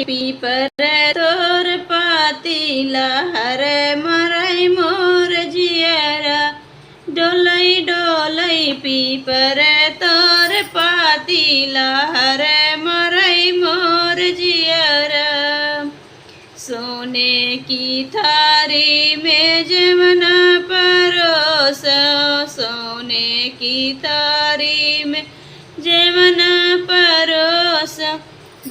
पीपर तोर पातीला हरे मरई मोर जियरा डोलई डोलई पीपर तोर पातीला हरे मरई मोर जियरा सोने की थारी में जमना परोसा सोने की थारी में जमना परोसा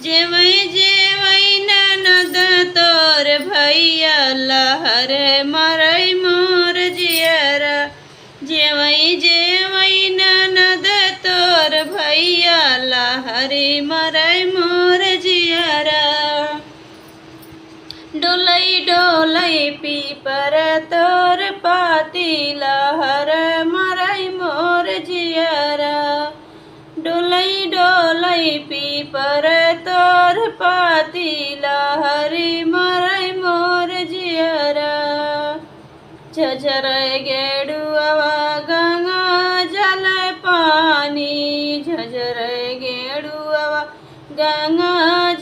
जेवई जेवई ननद तोर भैया लहर मरई मोर जियरा जेवई जेवई ननद तोर भैया लहरी मरई मोर जियरा डोलई डोलई पीपर तोर पातीला हर मरई मोर जियरा डोलई डोलई पीपर तोर पातीला हरी मरई मोर जियरा झझर गेड़ुआ गंगा जल पानी झझर गेड़ुआ गंगा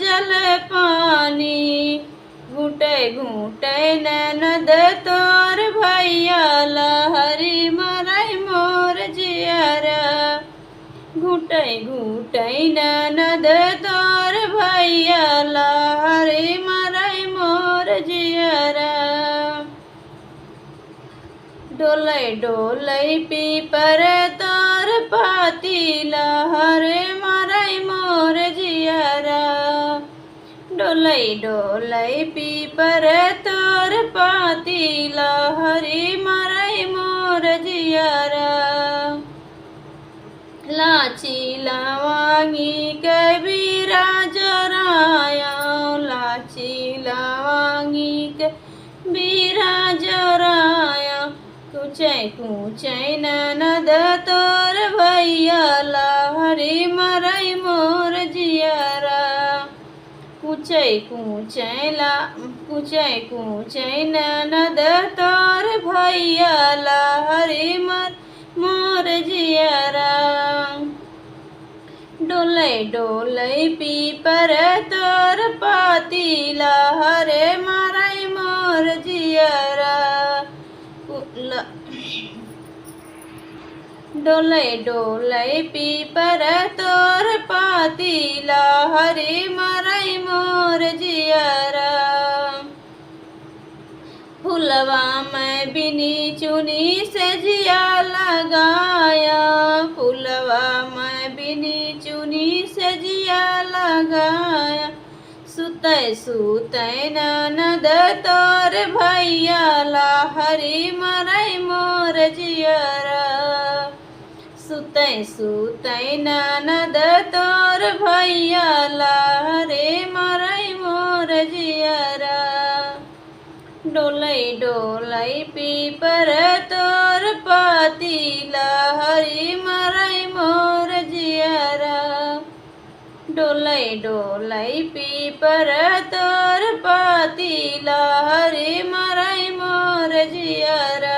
जल पानी घूटे घूटे ननद तोर भैया लहरी मरई मोर जियरा घूटे घूटे ननद तोर भैया लहरी मरई मोर जियरा डोलई डोलई पीपर तोर पातीला हरे मरई मोर जियरा डोलई डोलई पीपर तोर पातीला हरी मरई मोर जियरा लाची लवांगी कबीरा जराया लाची लवांगी कबीरा जराया कुचै कुचै ननद तोर भैया लहरी मरई मोर जियरा कुचै कुचै ननद तोर भैया लहरी मोर जियरा डोलई डोलई पीपर तोर पातीला हरे मरई मोर जियरा डोलई डोलई पीपर तोर पातीला हरी मरई मोर जियरा फुलवा में बिनी चुनी से जिया लगाया फुलवा में बिनी चुनी से जिया लगाया सुतै सुतै ननद तोर भैया लहरी मरई मोर जियरा सुतै सुतै ननद तोर भैया लहरी मरई मोर जियरा डोलई डोलई पीपर तोर पातीला हरी मरई मोर जियरा डोलई डोलई पीपर तोर पातीला हरी मरई मोर जियरा।